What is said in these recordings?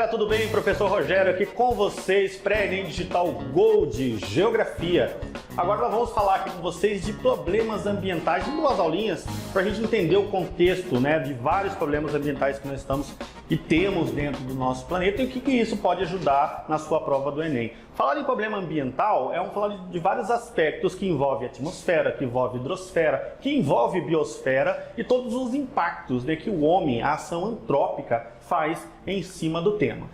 galera, tudo bem? Professor Rogério aqui com vocês, pré-ENEM Digital Gold, Geografia. Agora nós vamos falar aqui com vocês de problemas ambientais, em duas aulinhas, para a gente entender o contexto, né, de vários problemas ambientais que nós estamos e temos dentro do nosso planeta e o que isso pode ajudar na sua prova do ENEM. Falar em problema ambiental é falar de vários aspectos que envolve a atmosfera, que envolve a hidrosfera, que envolve a biosfera e todos os impactos, né, que o homem, a ação antrópica, faz em cima do tema.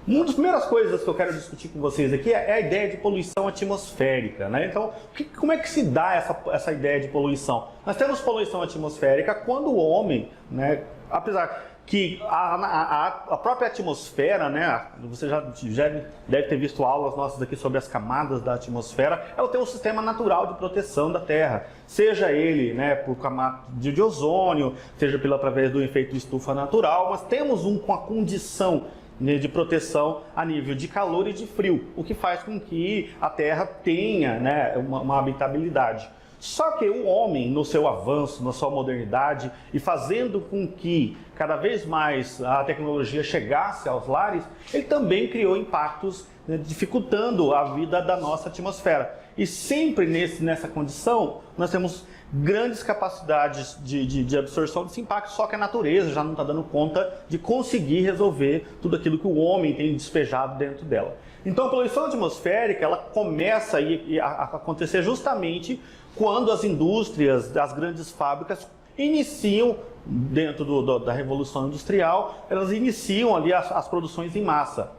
Uma das primeiras coisas que eu quero discutir com vocês aqui é a ideia de poluição atmosférica, né? Então, como é que se dá essa ideia de poluição? Nós temos poluição atmosférica quando o homem, né, apesar que a própria atmosfera, né, você já deve ter visto aulas nossas aqui sobre as camadas da atmosfera, ela tem um sistema natural de proteção da Terra, seja ele, né, por camada de ozônio, seja através do efeito de estufa natural, mas temos uma condição de proteção a nível de calor e de frio, o que faz com que a Terra tenha, né, uma habitabilidade. Só que o homem, no seu avanço, na sua modernidade e fazendo com que cada vez mais a tecnologia chegasse aos lares, ele também criou impactos, né, dificultando a vida da nossa atmosfera. E sempre nessa condição, nós temos grandes capacidades de absorção desse impacto, só que a natureza já não está dando conta de conseguir resolver tudo aquilo que o homem tem despejado dentro dela. Então a poluição atmosférica ela começa a acontecer justamente quando as indústrias, as grandes fábricas iniciam, dentro da Revolução Industrial, elas iniciam ali as produções em massa.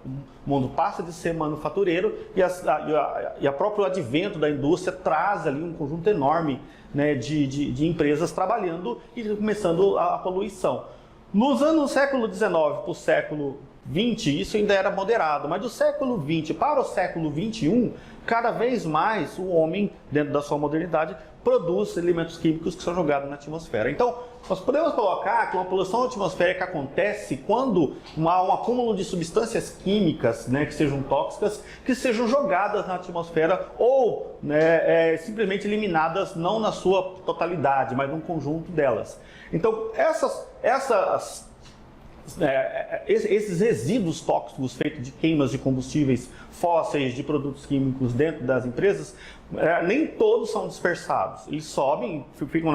O mundo passa de ser manufatureiro e a próprio advento da indústria traz ali um conjunto enorme, né, de empresas trabalhando e começando a poluição. Nos anos do século XIX para o século XX, isso ainda era moderado, mas do século XX para o século XXI, cada vez mais o homem, dentro da sua modernidade, produz elementos químicos que são jogados na atmosfera. Então, nós podemos colocar que uma poluição atmosférica acontece quando há um acúmulo de substâncias químicas, né, que sejam tóxicas, que sejam jogadas na atmosfera ou, né, simplesmente eliminadas, não na sua totalidade, mas num conjunto delas. Então, esses resíduos tóxicos feitos de queimas de combustíveis fósseis, de produtos químicos dentro das empresas, nem todos são dispersados. Eles sobem, ficam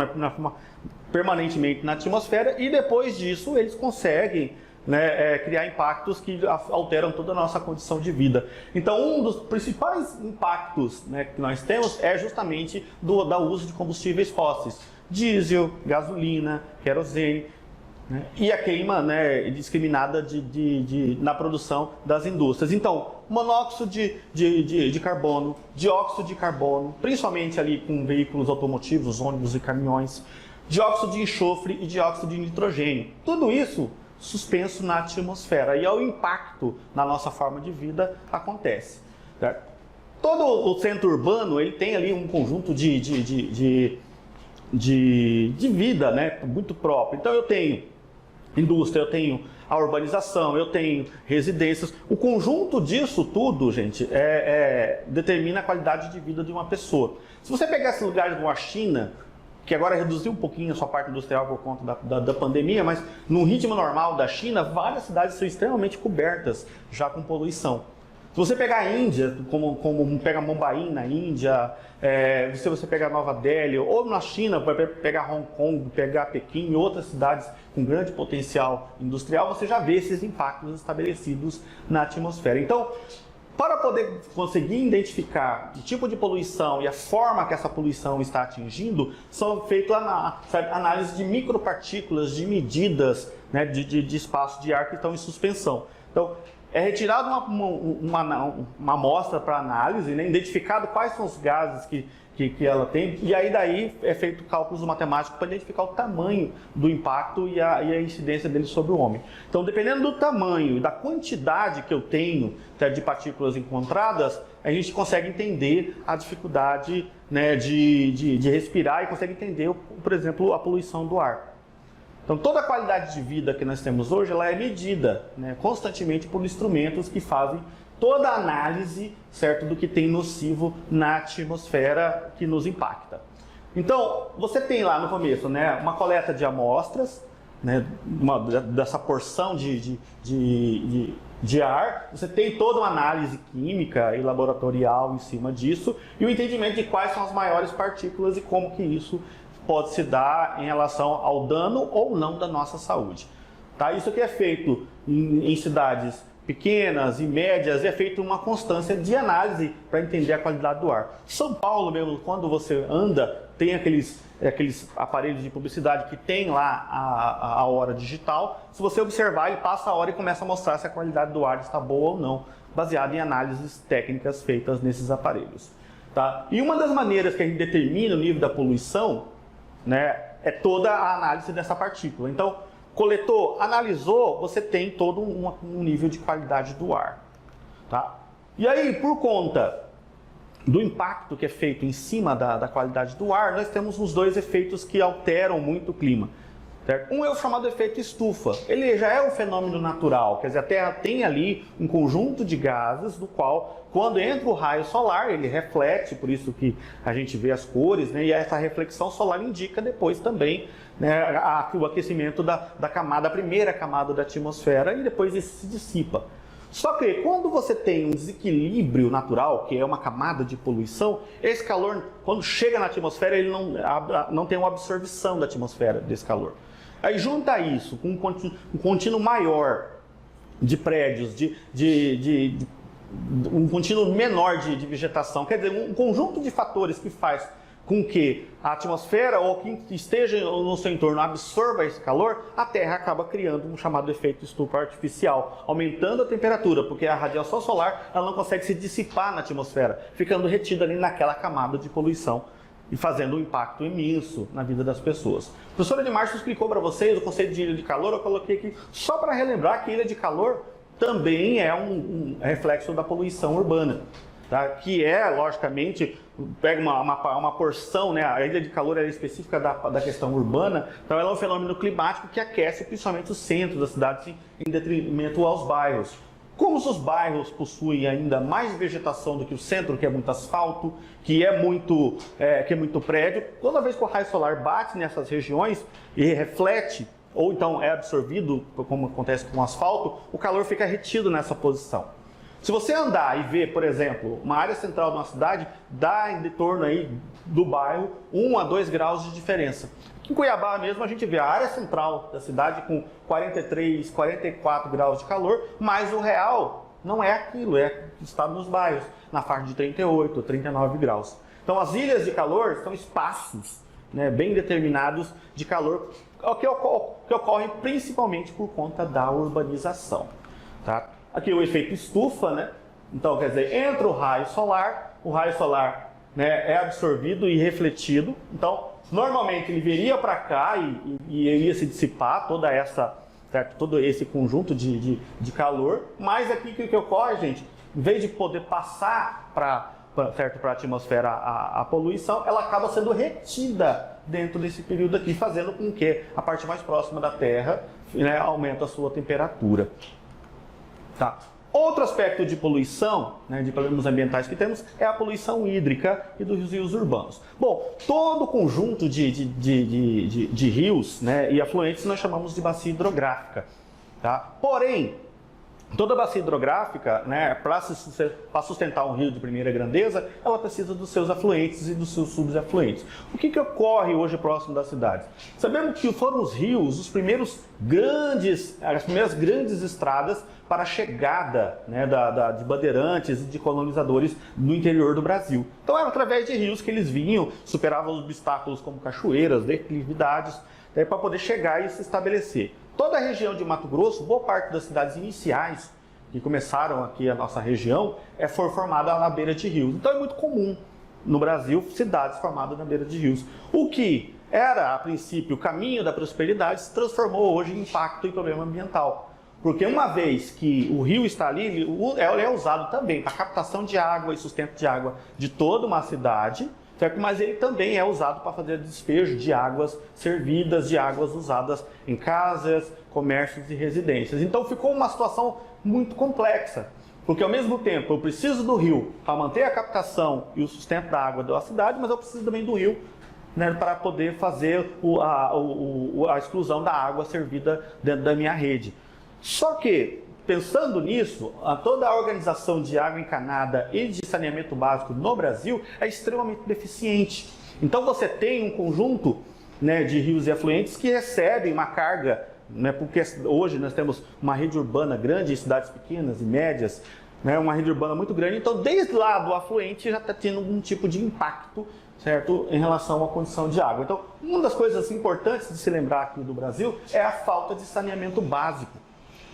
permanentemente na atmosfera e depois disso eles conseguem, né, criar impactos que alteram toda a nossa condição de vida. Então, um dos principais impactos, né, que nós temos é justamente do uso de combustíveis fósseis. Diesel, gasolina, querosene, né, e a queima, né, indiscriminada na produção das indústrias. Então, monóxido de carbono, dióxido de carbono, principalmente ali com veículos automotivos, ônibus e caminhões, dióxido de enxofre e dióxido de nitrogênio. Tudo isso suspenso na atmosfera e o impacto na nossa forma de vida acontece. Certo? Todo o centro urbano ele tem ali um conjunto de vida, né, muito próprio. Então eu tenho indústria, eu tenho a urbanização, eu tenho residências. O conjunto disso tudo, gente, determina a qualidade de vida de uma pessoa. Se você pegar esse lugar como a China, que agora reduziu um pouquinho a sua parte industrial por conta da pandemia, mas no ritmo normal da China, várias cidades são extremamente cobertas já com poluição. Se você pegar a Índia, como pega Mumbai na Índia, se você pegar Nova Delhi, ou na China, pegar Hong Kong, pegar Pequim e outras cidades com grande potencial industrial, você já vê esses impactos estabelecidos na atmosfera. Então, para poder conseguir identificar o tipo de poluição e a forma que essa poluição está atingindo, são feitas análises de micropartículas, de medidas, né, de espaço de ar que estão em suspensão. Então, é retirada uma amostra para análise, né, identificado quais são os gases que ela tem, e aí daí é feito cálculos matemáticos para identificar o tamanho do impacto e a incidência dele sobre o homem. Então, dependendo do tamanho e da quantidade que eu tenho, tá, de partículas encontradas, a gente consegue entender a dificuldade, né, de respirar e consegue entender, por exemplo, a poluição do ar. Então, toda a qualidade de vida que nós temos hoje, ela é medida, né, constantemente por instrumentos que fazem toda a análise, certo, do que tem nocivo na atmosfera que nos impacta. Então, você tem lá no começo, né, uma coleta de amostras, né, dessa porção de ar, você tem toda uma análise química e laboratorial em cima disso e o entendimento de quais são as maiores partículas e como que isso pode se dar em relação ao dano ou não da nossa saúde. Tá? Isso aqui é feito em cidades pequenas e médias e é feito uma constância de análise para entender a qualidade do ar. São Paulo mesmo, quando você anda, tem aqueles aparelhos de publicidade que tem lá a hora digital. Se você observar, ele passa a hora e começa a mostrar se a qualidade do ar está boa ou não, baseado em análises técnicas feitas nesses aparelhos. Tá? E uma das maneiras que a gente determina o nível da poluição, né, é toda a análise dessa partícula. Então, coletou, analisou, você tem todo um nível de qualidade do ar. Tá? E aí, por conta do impacto que é feito em cima da qualidade do ar, nós temos os dois efeitos que alteram muito o clima. Certo? Um é o chamado efeito estufa. Ele já é um fenômeno natural, quer dizer, a Terra tem ali um conjunto de gases do qual, quando entra o raio solar, ele reflete, por isso que a gente vê as cores, né? E essa reflexão solar indica depois também, né, o aquecimento da primeira camada da atmosfera e depois isso se dissipa. Só que quando você tem um desequilíbrio natural, que é uma camada de poluição, esse calor, quando chega na atmosfera, ele não tem uma absorção da atmosfera desse calor. Aí junta isso com um contínuo maior de prédios, um contínuo menor de vegetação, quer dizer, um conjunto de fatores que faz com que a atmosfera ou quem esteja no seu entorno absorva esse calor, a Terra acaba criando um chamado efeito estufa artificial, aumentando a temperatura, porque a radiação solar ela não consegue se dissipar na atmosfera, ficando retida ali naquela camada de poluição e fazendo um impacto imenso na vida das pessoas. A professora de Márcio explicou para vocês o conceito de ilha de calor, eu coloquei aqui só para relembrar que ilha de calor também é um reflexo da poluição urbana. Tá? Que é, logicamente, pega uma porção, né? A ilha de calor é específica da questão urbana, então ela é um fenômeno climático que aquece principalmente os centros das cidades em detrimento aos bairros. Como os bairros possuem ainda mais vegetação do que o centro, que é muito asfalto, que é muito prédio, toda vez que o raio solar bate nessas regiões e reflete, ou então é absorvido, como acontece com o asfalto, o calor fica retido nessa posição. Se você andar e ver, por exemplo, uma área central de uma cidade, dá em torno aí do bairro 1 a 2 graus de diferença. Aqui em Cuiabá mesmo a gente vê a área central da cidade com 43, 44 graus de calor, mas o real não é aquilo, é o estado nos bairros, na faixa de 38, 39 graus. Então as ilhas de calor são espaços, né, bem determinados de calor, que ocorrem principalmente por conta da urbanização. Tá? Aqui o efeito estufa, né? Então, quer dizer, entra o raio solar, né, é absorvido e refletido. Então, normalmente ele viria para cá e iria se dissipar todo esse conjunto de calor. Mas aqui o que ocorre, gente, em vez de poder passar para a atmosfera a poluição, ela acaba sendo retida dentro desse período aqui, fazendo com que a parte mais próxima da Terra, né, aumente a sua temperatura. Tá. Outro aspecto de poluição, né, de problemas ambientais que temos, é a poluição hídrica e dos rios urbanos. Bom, todo o conjunto de rios, né, e afluentes nós chamamos de bacia hidrográfica. Tá? Porém, toda bacia hidrográfica, né, para sustentar um rio de primeira grandeza, ela precisa dos seus afluentes e dos seus subafluentes. O que ocorre hoje próximo das cidades? Sabemos que foram os rios as primeiras grandes estradas para a chegada, né, de bandeirantes e de colonizadores no interior do Brasil. Então era através de rios que eles vinham, superavam obstáculos como cachoeiras, declividades, né, para poder chegar e se estabelecer. Toda a região de Mato Grosso, boa parte das cidades iniciais que começaram aqui a nossa região, foi formada na beira de rios. Então é muito comum no Brasil cidades formadas na beira de rios. O que era, a princípio, o caminho da prosperidade se transformou hoje em impacto e problema ambiental. Porque uma vez que o rio está ali, ele é usado também para captação de água e sustento de água de toda uma cidade, certo? Mas ele também é usado para fazer despejo de águas servidas, de águas usadas em casas, comércios e residências. Então ficou uma situação muito complexa, porque ao mesmo tempo eu preciso do rio para manter a captação e o sustento da água da cidade, mas eu preciso também do rio, né, para poder fazer a exclusão da água servida dentro da minha rede. Só que pensando nisso, toda a organização de água encanada e de saneamento básico no Brasil é extremamente deficiente. Então você tem um conjunto, né, de rios e afluentes que recebem uma carga, né, porque hoje nós temos uma rede urbana grande em cidades pequenas e médias, né, uma rede urbana muito grande, então desde lá do afluente já está tendo algum tipo de impacto, certo, em relação à condição de água. Então, uma das coisas importantes de se lembrar aqui do Brasil é a falta de saneamento básico.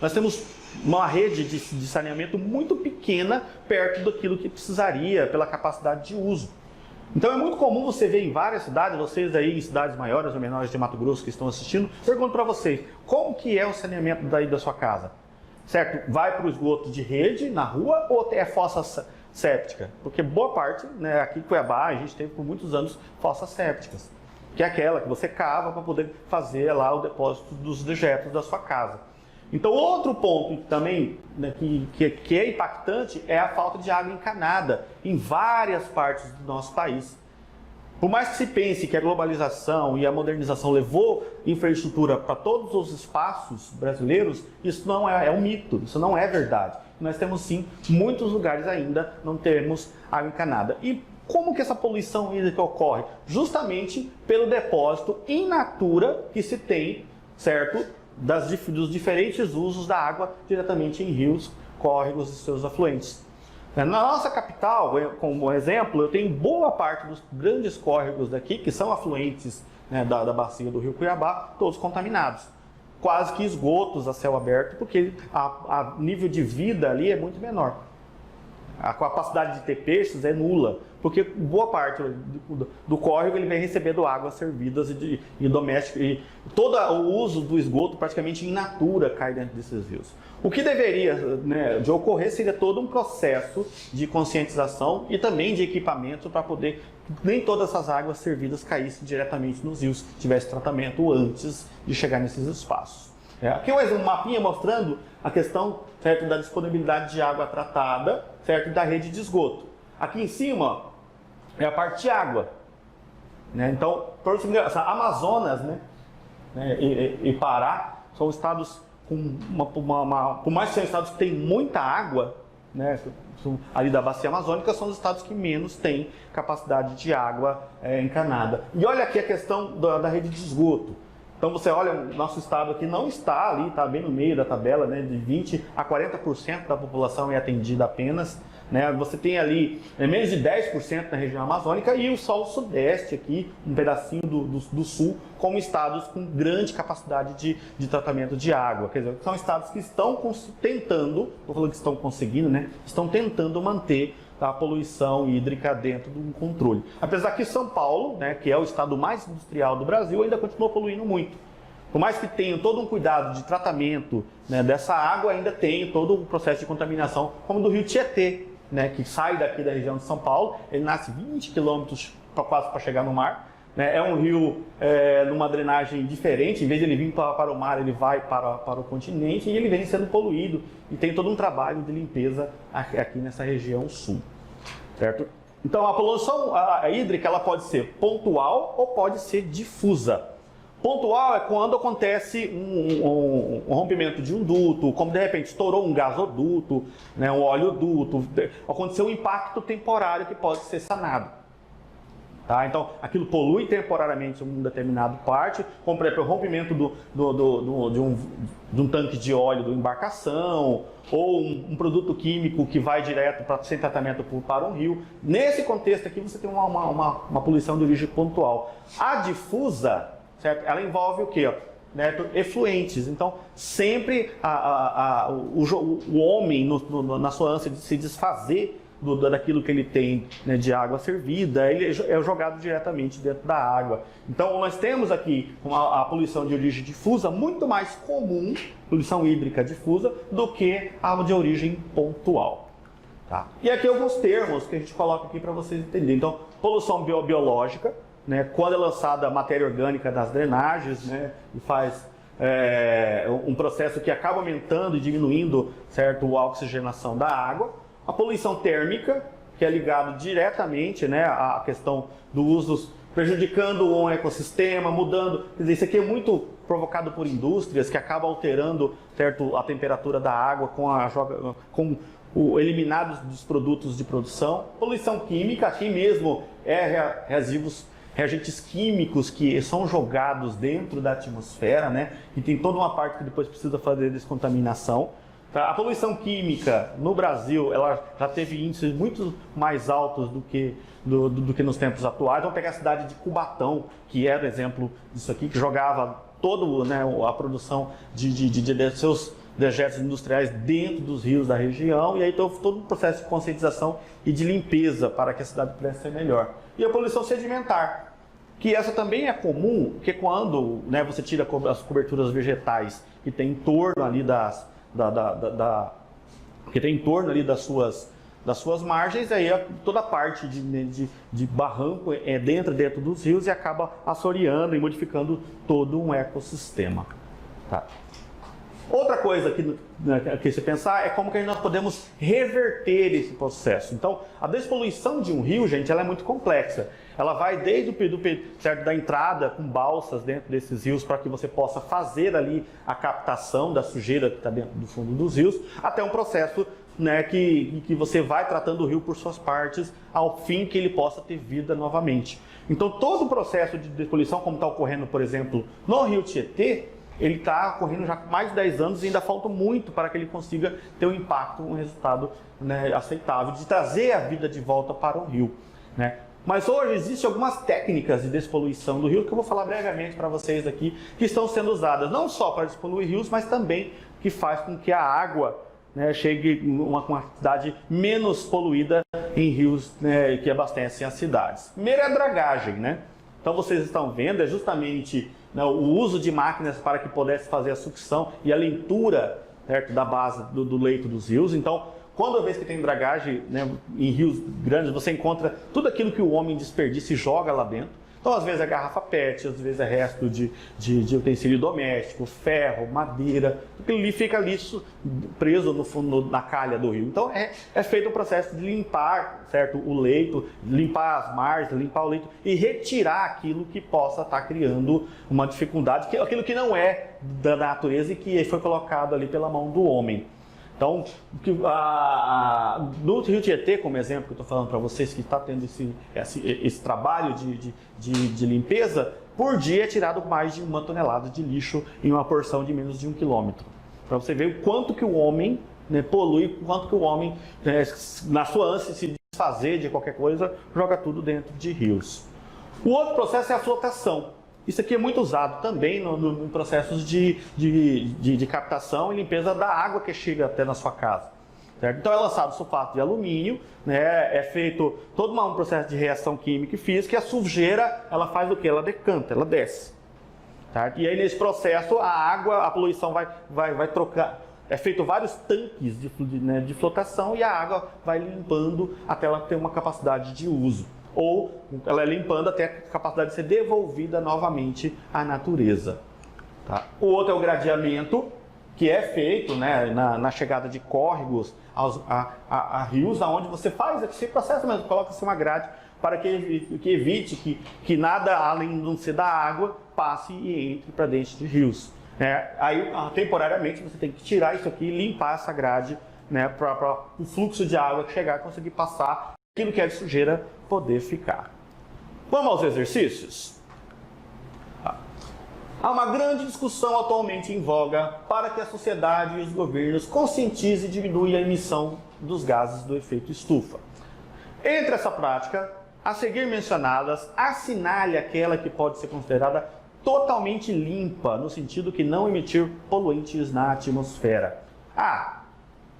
Nós temos uma rede de saneamento muito pequena perto daquilo que precisaria pela capacidade de uso. Então é muito comum você ver em várias cidades, vocês aí em cidades maiores ou menores de Mato Grosso que estão assistindo, pergunto para vocês, como que é o saneamento daí da sua casa? Certo? Vai para o esgoto de rede, na rua, ou é fossa séptica? Porque boa parte, né, aqui em Cuiabá, a gente teve por muitos anos fossas sépticas, que é aquela que você cava para poder fazer lá o depósito dos dejetos da sua casa. Então, outro ponto também, né, que é impactante é a falta de água encanada em várias partes do nosso país. Por mais que se pense que a globalização e a modernização levou infraestrutura para todos os espaços brasileiros, isso não é um mito, isso não é verdade. Nós temos sim, muitos lugares ainda não temos água encanada. E como que essa poluição hídrica ocorre? Justamente pelo depósito in natura que se tem, certo? Dos diferentes usos da água diretamente em rios, córregos e seus afluentes. Na nossa capital, como exemplo, eu tenho boa parte dos grandes córregos daqui, que são afluentes, né, da bacia do rio Cuiabá, todos contaminados. Quase que esgotos a céu aberto, porque a nível de vida ali é muito menor. A capacidade de ter peixes é nula, porque boa parte do córrego ele vem recebendo águas servidas e domésticas, e todo o uso do esgoto praticamente in natura cai dentro desses rios. O que deveria, né, de ocorrer seria todo um processo de conscientização e também de equipamento para poder nem todas essas águas servidas caíssem diretamente nos rios, tivesse tratamento antes de chegar nesses espaços. Aqui um mapinha mostrando a questão, certo, da disponibilidade de água tratada, certo, e da rede de esgoto. Aqui em cima é a parte de água, né? Então, Amazonas, né, e Pará são estados com por mais que sejam estados que têm muita água, né, ali da bacia amazônica, são os estados que menos têm capacidade de água encanada. E olha aqui a questão da rede de esgoto. Então você olha, o nosso estado aqui não está ali, está bem no meio da tabela, né, de 20% a 40% da população é atendida apenas. Né, você tem ali menos de 10% na região amazônica e só o sudeste aqui, um pedacinho do sul, como estados com grande capacidade de tratamento de água. Quer dizer, são estados que estão tentando, estou falando que estão conseguindo, né, estão tentando manter a poluição hídrica dentro de um controle. Apesar que São Paulo, né, que é o estado mais industrial do Brasil, ainda continua poluindo muito. Por mais que tenha todo um cuidado de tratamento, né, dessa água, ainda tem todo um processo de contaminação, como do rio Tietê, né, que sai daqui da região de São Paulo, ele nasce 20 quilômetros quase para chegar no mar. Né, é um rio numa drenagem diferente, em vez de ele vir para o mar, ele vai para o continente e ele vem sendo poluído. E tem todo um trabalho de limpeza aqui nessa região sul. Certo? Então a poluição hídrica ela pode ser pontual ou pode ser difusa. Pontual é quando acontece um rompimento de um duto, como de repente estourou um gasoduto, né, um oleoduto, aconteceu um impacto temporário que pode ser sanado. Tá? Então, aquilo polui temporariamente uma determinada parte, como por exemplo o rompimento de um tanque de óleo da embarcação, ou um produto químico que vai direto sem tratamento para um rio. Nesse contexto aqui você tem uma poluição de origem pontual. A difusa, certo? Ela envolve o quê? Né? Efluentes. Então, sempre o homem, na sua ânsia de se desfazer daquilo que ele tem, né, de água servida, ele é jogado diretamente dentro da água. Então nós temos aqui a poluição de origem difusa muito mais comum, poluição hídrica difusa, do que a de origem pontual. Tá? E aqui alguns termos que a gente coloca aqui para vocês entenderem. Então, poluição biológica, né, quando é lançada a matéria orgânica das drenagens, né, e faz um processo que acaba aumentando e diminuindo, certo, a oxigenação da água. A poluição térmica, que é ligado diretamente, né, à questão do uso, prejudicando o ecossistema, mudando. Quer dizer, isso aqui é muito provocado por indústrias que acaba alterando, certo, a temperatura da água com o eliminado dos produtos de produção. Poluição química, aqui mesmo reagentes químicos que são jogados dentro da atmosfera, né? E tem toda uma parte que depois precisa fazer descontaminação. Tá? A poluição química no Brasil, ela já teve índices muito mais altos do que nos tempos atuais. Vamos pegar a cidade de Cubatão, que era exemplo disso aqui, que jogava toda, né, a produção de seus dejetos industriais dentro dos rios da região, e aí todo um processo de conscientização e de limpeza para que a cidade pudesse ser melhor. E a poluição sedimentar, que essa também é comum, porque quando, né, você tira as coberturas vegetais que tem em torno ali das suas margens, aí toda a parte de barranco dentro dos rios e acaba assoreando e modificando todo um ecossistema. Tá? Outra coisa que se pensar é como que nós podemos reverter esse processo. Então, a despoluição de um rio, gente, ela é muito complexa. Ela vai desde certo, da entrada com balsas dentro desses rios para que você possa fazer ali a captação da sujeira que está dentro do fundo dos rios, até um processo, né, que você vai tratando o rio por suas partes ao fim que ele possa ter vida novamente. Então, todo o processo de despoluição, como está ocorrendo, por exemplo, no Rio Tietê, ele está ocorrendo já há mais de 10 anos e ainda falta muito para que ele consiga ter um impacto, um resultado, né, aceitável, de trazer a vida de volta para o rio, né? Mas hoje existem algumas técnicas de despoluição do rio que eu vou falar brevemente para vocês aqui, que estão sendo usadas não só para despoluir rios, mas também que faz com que a água, né, chegue uma quantidade menos poluída em rios, né, que abastecem as cidades. Primeiro é a dragagem, né? Então vocês estão vendo, é justamente, né, o uso de máquinas para que pudesse fazer a sucção e a leitura, certo, da base do leito dos rios. Então, quando vez que tem dragagem, né, em rios grandes, você encontra tudo aquilo que o homem desperdiça e joga lá dentro. Então, às vezes é garrafa PET, às vezes é resto de utensílio doméstico, ferro, madeira. Aquilo ali fica lixo preso no fundo, na calha do rio. Então, é feito o processo de limpar, certo, o leito, limpar as margens, limpar o leito e retirar aquilo que possa estar criando uma dificuldade, aquilo que não é da natureza e que foi colocado ali pela mão do homem. Então, no Rio Tietê, como exemplo que eu estou falando para vocês, que está tendo esse trabalho de limpeza, por dia é tirado mais de 1 tonelada de lixo em uma porção de menos de 1 quilômetro. Para você ver o quanto que o homem, né, polui, o quanto que o homem, né, na sua ânsia de se desfazer de qualquer coisa, joga tudo dentro de rios. O outro processo é a flotação. Isso aqui é muito usado também no processos de captação e limpeza da água que chega até na sua casa. Certo? Então é lançado sulfato de alumínio, né? É feito todo um processo de reação química e física, e a sujeira, ela faz o quê? Ela decanta, ela desce. Certo? E aí nesse processo a água, a poluição vai trocar. É feito vários tanques de flotação e a água vai limpando até ela ter uma capacidade de uso. Ou ela é limpando até a capacidade de ser devolvida novamente à natureza. Tá? O outro é o gradeamento, que é feito, né, na chegada de córregos a rios, onde você faz esse processo mesmo, coloca-se uma grade para que evite que nada além de não ser da água passe e entre para dentro de rios. Aí, temporariamente, você tem que tirar isso aqui e limpar essa grade, né, para o fluxo de água chegar e conseguir passar aquilo que é de sujeira poder ficar. Vamos aos exercícios? Há uma grande discussão atualmente em voga para que a sociedade e os governos conscientizem e diminuam a emissão dos gases do efeito estufa. Entre essa prática, a seguir mencionadas, assinale aquela que pode ser considerada totalmente limpa, no sentido que não emitir poluentes na atmosfera. A.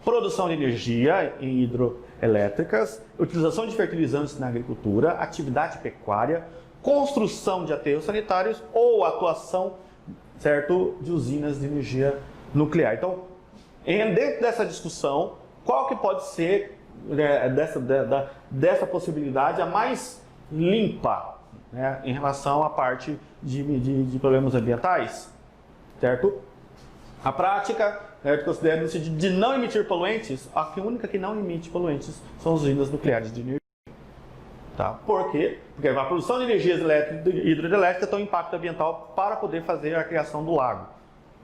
Produção de energia em hidroelétricas, utilização de fertilizantes na agricultura, atividade pecuária, construção de aterros sanitários ou atuação, certo, de usinas de energia nuclear. Então, dentro dessa discussão, qual que pode ser, né, dessa possibilidade a mais limpa, né, em relação à parte de problemas ambientais, certo? A prática, considera no sentido de não emitir poluentes, a única que não emite poluentes são as usinas nucleares de energia. Tá? Por quê? Porque a produção de energias hidroelétricas tem um impacto ambiental para poder fazer a criação do lago.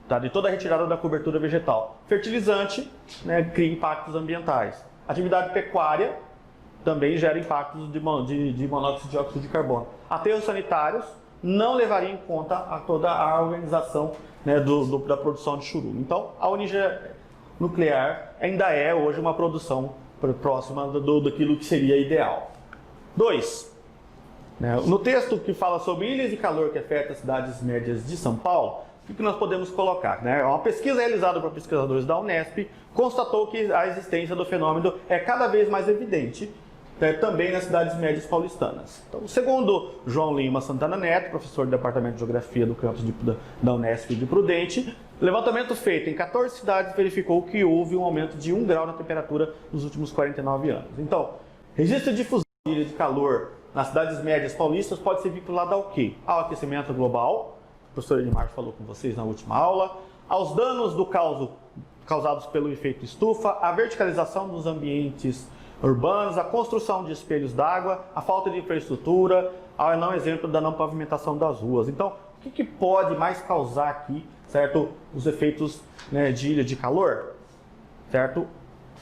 Tá? De toda a retirada da cobertura vegetal. Fertilizante, né, cria impactos ambientais. Atividade pecuária também gera impactos de monóxido de dióxido de carbono. Aterros sanitários não levariam em conta toda a organização, né, da produção de churume. Então, a energia nuclear ainda é hoje uma produção próxima daquilo que seria ideal. 2. Né, no texto que fala sobre ilhas de calor que afetam as cidades médias de São Paulo, o que nós podemos colocar? Né? Uma pesquisa realizada por pesquisadores da Unesp constatou que a existência do fenômeno é cada vez mais evidente, né, também nas cidades médias paulistanas. Então, segundo João Lima Santana Neto, professor do Departamento de Geografia do campus da Unesp de Prudente, o levantamento feito em 14 cidades verificou que houve um aumento de 1 grau na temperatura nos últimos 49 anos. Então, registro de difusão de ilha de calor nas cidades médias paulistas pode ser vinculado ao quê? Ao aquecimento global, o professor Edmar falou com vocês na última aula, aos danos causados pelo efeito estufa, à verticalização dos ambientes urbanos, a construção de espelhos d'água, a falta de infraestrutura, ao não exemplo da não pavimentação das ruas. Então, o que pode mais causar aqui, certo, os efeitos, né, de ilha de calor? Certo?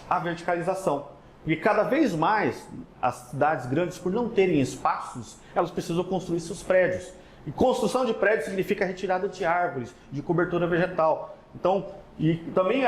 A verticalização. Porque cada vez mais as cidades grandes, por não terem espaços, elas precisam construir seus prédios. E construção de prédios significa retirada de árvores, de cobertura vegetal. Então, e também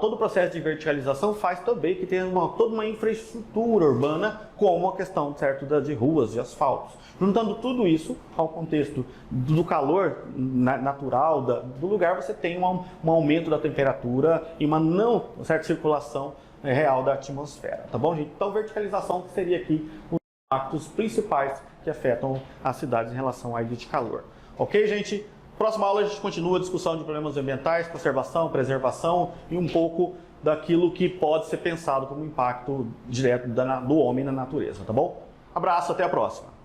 todo o processo de verticalização faz também que tenha toda uma infraestrutura urbana, como a questão, certo, de ruas, de asfaltos. Juntando tudo isso ao contexto do calor natural do lugar, você tem um aumento da temperatura e uma não certa circulação real da atmosfera. Tá bom, gente? Então, verticalização seria aqui os impactos principais que afetam as cidades em relação à ilha de calor. Ok, gente? Próxima aula a gente continua a discussão de problemas ambientais, conservação, preservação e um pouco daquilo que pode ser pensado como impacto direto do homem na natureza, tá bom? Abraço, até a próxima!